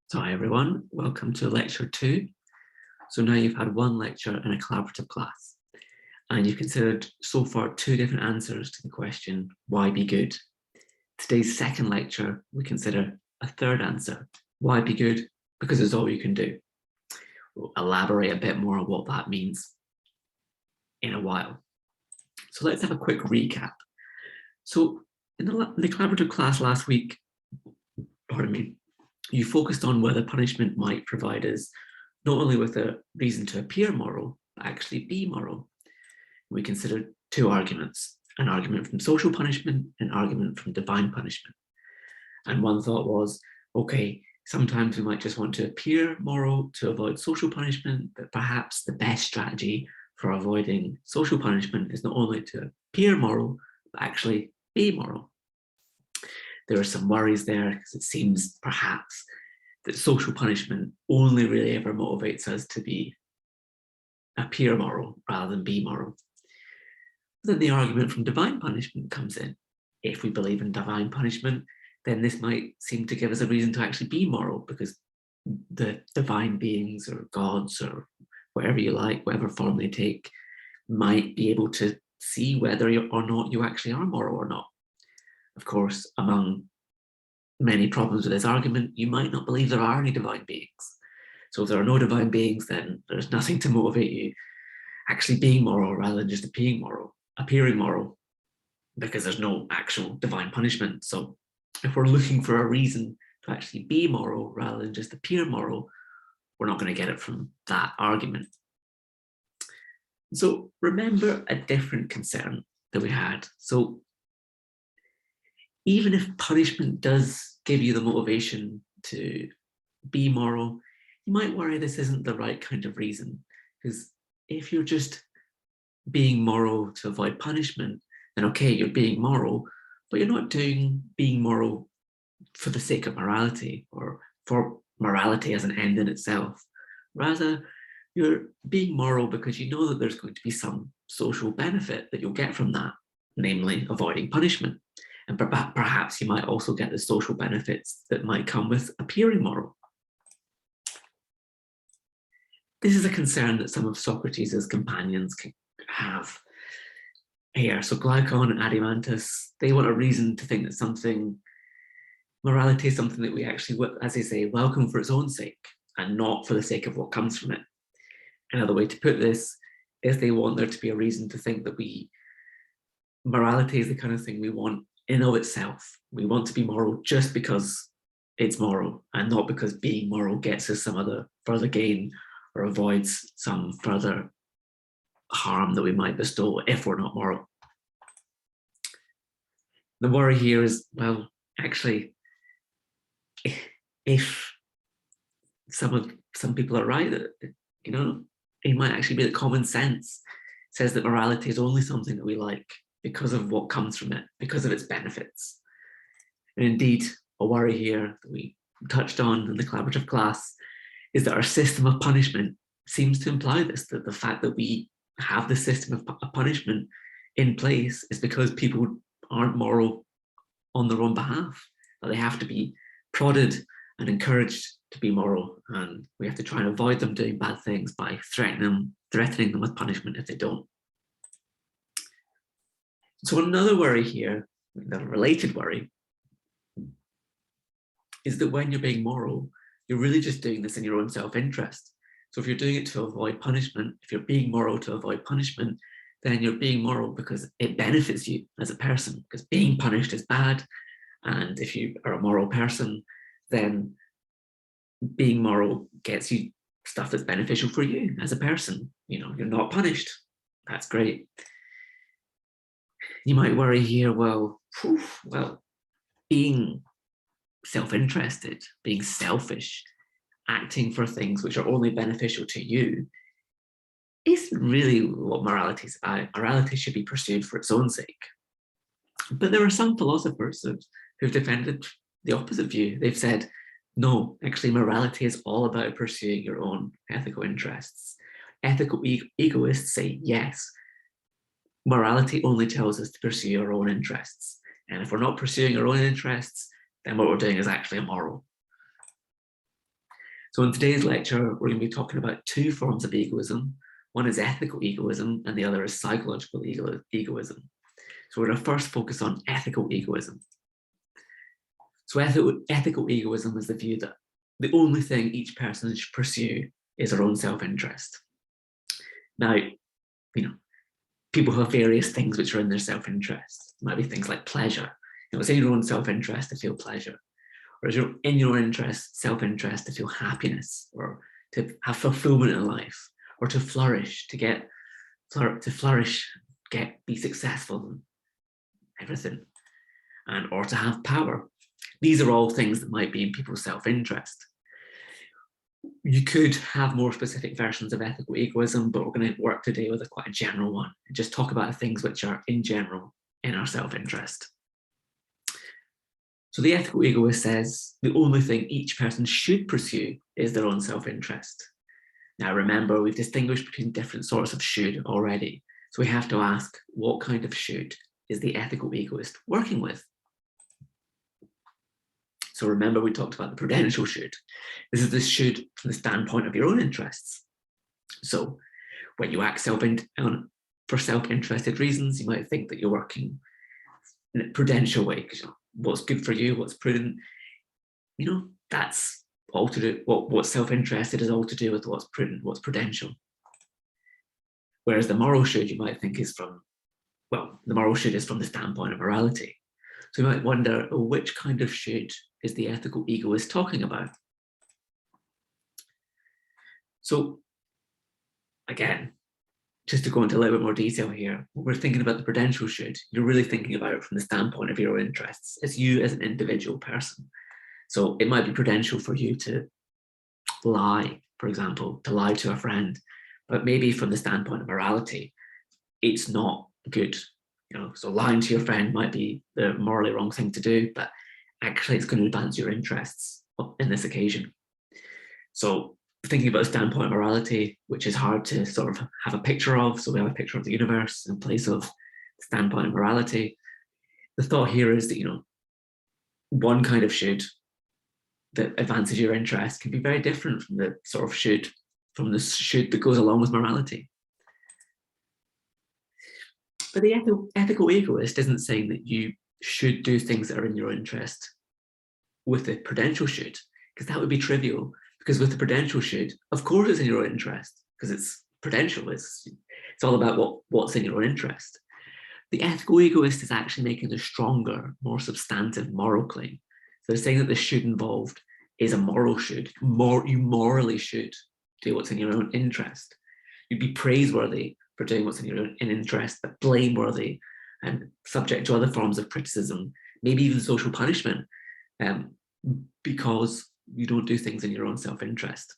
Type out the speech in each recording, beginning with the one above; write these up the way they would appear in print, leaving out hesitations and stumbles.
So hi everyone, welcome to lecture 2. So now you've had one lecture in a collaborative class and you've considered so far 2 different answers to the question, why be good? Today's second lecture, we consider a third answer, why be good? Because it's all you can do. We'll elaborate a bit more on what that means in a while. So let's have a quick recap. So in the collaborative class last week, pardon me, you focused on whether punishment might provide us not only with a reason to appear moral, but actually be moral. We considered 2 arguments, an argument from social punishment, an argument from divine punishment. And one thought was, okay, sometimes we might just want to appear moral to avoid social punishment, but perhaps the best strategy for avoiding social punishment is not only to appear moral, but actually be moral. There are some worries there because it seems perhaps that social punishment only really ever motivates us to appear moral rather than be moral. Then the argument from divine punishment comes in. If we believe in divine punishment, then this might seem to give us a reason to actually be moral because the divine beings or gods or whatever you like, whatever form they take, might be able to see whether or not you actually are moral or not. Of course, among many problems with this argument, you might not believe there are any divine beings. So if there are no divine beings, then there's nothing to motivate you actually being moral rather than just appearing moral, because there's no actual divine punishment. So if we're looking for a reason to actually be moral rather than just appear moral, we're not going to get it from that argument. So remember a different concern that we had. So even if punishment does give you the motivation to be moral, you might worry this isn't the right kind of reason. Because if you're just being moral to avoid punishment, then okay, you're being moral, but you're not being moral for the sake of morality or for morality as an end in itself. Rather, you're being moral because you know that there's going to be some social benefit that you'll get from that, namely avoiding punishment. And perhaps you might also get the social benefits that might come with appearing moral. This is a concern that some of Socrates' companions can have here. So Glaucon and Adimantus, they want a reason to think that morality is something that we actually, as they say, welcome for its own sake and not for the sake of what comes from it. Another way to put this is they want there to be a reason to think that morality is the kind of thing we want in of itself. We want to be moral just because it's moral and not because being moral gets us some other further gain or avoids some further harm that we might bestow if we're not moral. The worry here is, well, actually, if some people are right, that it might actually be that common sense says that morality is only something that we like because of what comes from it, because of its benefits. And indeed, a worry here that we touched on in the collaborative class is that our system of punishment seems to imply this, that the fact that we have the system of punishment in place is because people aren't moral on their own behalf, that they have to be prodded and encouraged to be moral, and we have to try and avoid them doing bad things by threatening them with punishment if they don't. So another worry here, a related worry, is that when you're being moral, you're really just doing this in your own self-interest. So if you're doing it to avoid punishment, if you're being moral to avoid punishment, then you're being moral because it benefits you as a person, because being punished is bad. And if you are a moral person, then being moral gets you stuff that's beneficial for you as a person. You're not punished. That's great. You might worry here, well, being self-interested, being selfish, acting for things which are only beneficial to you isn't really what morality is about. Morality should be pursued for its own sake. But there are some philosophers who've defended the opposite view. They've said, no, actually morality is all about pursuing your own ethical interests. Ethical egoists say, yes, morality only tells us to pursue our own interests. And if we're not pursuing our own interests, then what we're doing is actually immoral. So in today's lecture, we're going to be talking about two forms of egoism. One is ethical egoism and the other is psychological egoism. So we're going to first focus on ethical egoism. So ethical egoism is the view that the only thing each person should pursue is their own self-interest. Now, people have various things which are in their self-interest. It might be things like pleasure. It's in your own self-interest to feel pleasure, or is in your own self-interest to feel happiness, or to have fulfillment in life, or to flourish, be successful, and everything, or to have power. These are all things that might be in people's self-interest. You could have more specific versions of ethical egoism, but we're going to work today with quite a general one and just talk about things which are in general in our self-interest. So the ethical egoist says the only thing each person should pursue is their own self-interest. Now remember, we've distinguished between different sorts of should already. So we have to ask, what kind of should is the ethical egoist working with? So remember, we talked about the prudential should. This is the should from the standpoint of your own interests. So when you act for self-interested reasons, you might think that you're working in a prudential way, because what's good for you, what's prudent, that's all to do. What's self-interested is all to do with what's prudent, what's prudential. Whereas the moral should, you might think, the moral should is from the standpoint of morality. So you might wonder, which kind of should is the ethical egoist talking about? So again, just to go into a little bit more detail here, when we're thinking about the prudential should, you're really thinking about it from the standpoint of your own interests. It's you as an individual person. So it might be prudential for you to lie, for example, to lie to a friend, but maybe from the standpoint of morality, it's not good. So lying to your friend might be the morally wrong thing to do, but actually it's going to advance your interests in this occasion. So thinking about a standpoint of morality, which is hard to sort of have a picture of, so we have a picture of the universe in place of the standpoint of morality. The thought here is that, one kind of should that advances your interest can be very different from the sort of should that goes along with morality. But the ethical egoist isn't saying that you should do things that are in your interest with the prudential should, because that would be trivial. Because with the prudential should, of course it's in your own interest, because it's prudential. It's all about what's in your own interest. The ethical egoist is actually making a stronger, more substantive moral claim. So they're saying that the should involved is a moral should. You morally should do what's in your own interest. You'd be praiseworthy for doing what's in your own interest, but blameworthy and subject to other forms of criticism, maybe even social punishment, because you don't do things in your own self-interest.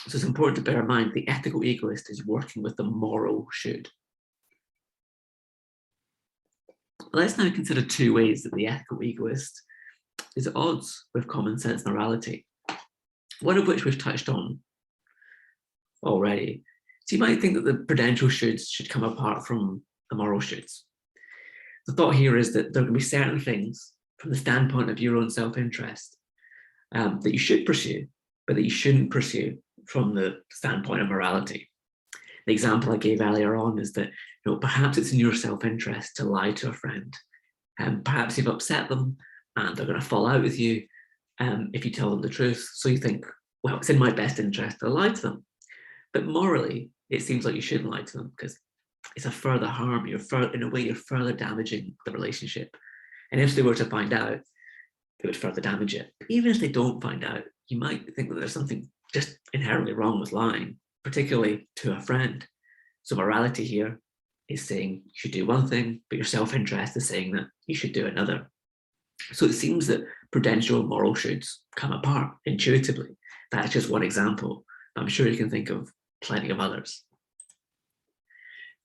So it's important to bear in mind the ethical egoist is working with the moral should. Let's now consider two ways that the ethical egoist is at odds with common sense morality, one of which we've touched on already. So you might think that the prudential shoulds should come apart from the moral shoulds. The thought here is that there can be certain things from the standpoint of your own self-interest that you should pursue, but that you shouldn't pursue from the standpoint of morality. The example I gave earlier on is that perhaps it's in your self-interest to lie to a friend, and perhaps you've upset them and they're going to fall out with you if you tell them the truth. So you think, well, it's in my best interest to lie to them. But morally, it seems like you shouldn't lie to them because it's a further harm. In a way, you're further damaging the relationship. And if they were to find out, they would further damage it. But even if they don't find out, you might think that there's something just inherently wrong with lying, particularly to a friend. So morality here is saying you should do one thing, but your self-interest is saying that you should do another. So it seems that prudential and moral shoulds come apart intuitively. That's just one example. I'm sure you can think of plenty of others.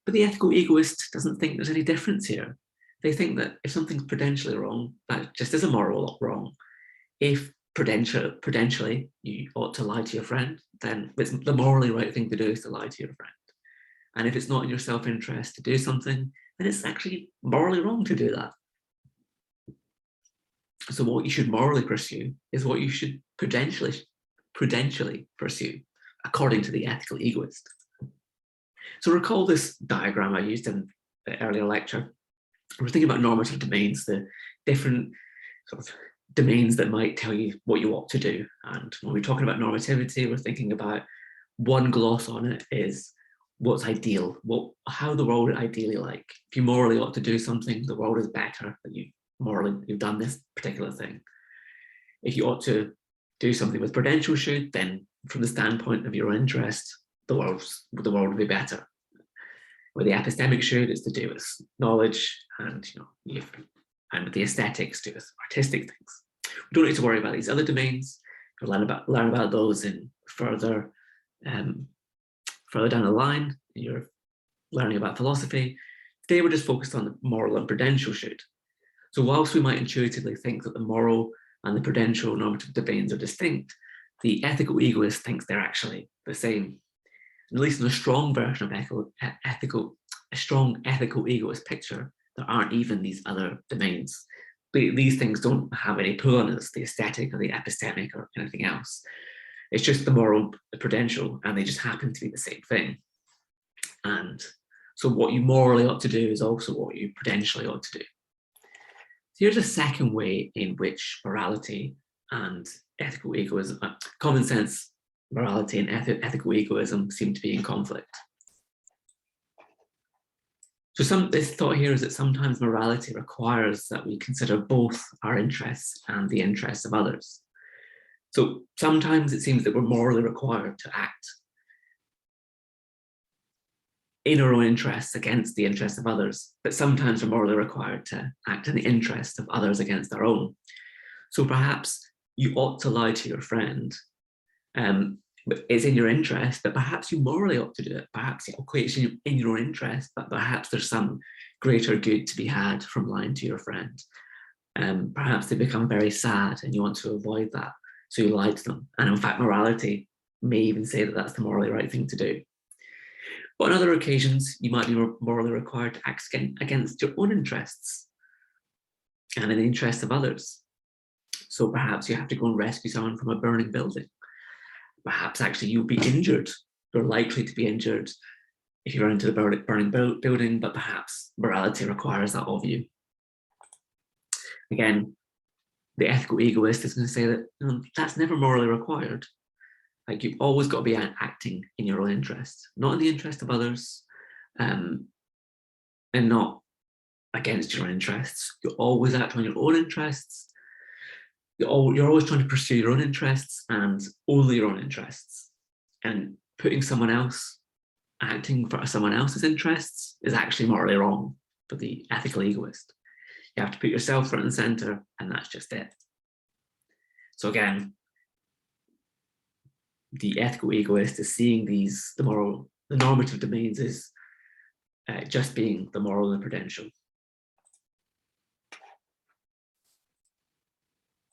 But the ethical egoist doesn't think there's any difference here. They think that if something's prudentially wrong, that just is a moral wrong. If prudentially you ought to lie to your friend, then it's the morally right thing to do is to lie to your friend. And if it's not in your self-interest to do something, then it's actually morally wrong to do that. So what you should morally pursue is what you should prudentially prudentially pursue, according to the ethical egoist. So recall this diagram I used in the earlier lecture. We're thinking about normative domains, the different sort of domains that might tell you what you ought to do. And when we're talking about normativity, we're thinking about one gloss on it is what's ideal, how the world ideally like. If you morally ought to do something, the world is better that you've done this particular thing. If you ought to do something with prudential should, then from the standpoint of your own interest, the world will be better. With the epistemic should, it's to do with knowledge, and and with the aesthetics, to do with artistic things. We don't need to worry about these other domains. You'll learn about those in further down the line. You're learning about philosophy. Today we're just focused on the moral and prudential should. So whilst we might intuitively think that the moral and the prudential normative domains are distinct, the ethical egoist thinks they're actually the same. At least in a strong version of a strong ethical egoist picture, there aren't even these other domains. These things don't have any pull on us, the aesthetic or the epistemic or anything else. It's just the moral, the prudential, and they just happen to be the same thing. And so what you morally ought to do is also what you prudentially ought to do. So here's a second way in which morality and ethical egoism, common sense morality and ethical egoism seem to be in conflict. So this thought here is that sometimes morality requires that we consider both our interests and the interests of others. So sometimes it seems that we're morally required to act in our own interests against the interests of others, but sometimes we're morally required to act in the interest of others against our own. So perhaps you ought to lie to your friend, but it's in your interest, but perhaps you morally ought to do it. Perhaps it equates in your own interest, but perhaps there's some greater good to be had from lying to your friend. Perhaps they become very sad and you want to avoid that, so you lie to them. And in fact, morality may even say that that's the morally right thing to do. But on other occasions, you might be morally required to act against your own interests and in the interest of others. So perhaps you have to go and rescue someone from a burning building. Perhaps actually you'll be injured. You're likely to be injured if you run into the burning building, but perhaps morality requires that of you. Again, the ethical egoist is going to say that that's never morally required. Like, you've always got to be acting in your own interest, not in the interest of others, and not against your own interests. You always act on your own interests. You're always trying to pursue your own interests and only your own interests. And putting someone else, acting for someone else's interests, is actually morally wrong for the ethical egoist. You have to put yourself front and center, and that's just it. So again, the ethical egoist is seeing the normative domains as just being the moral and the prudential.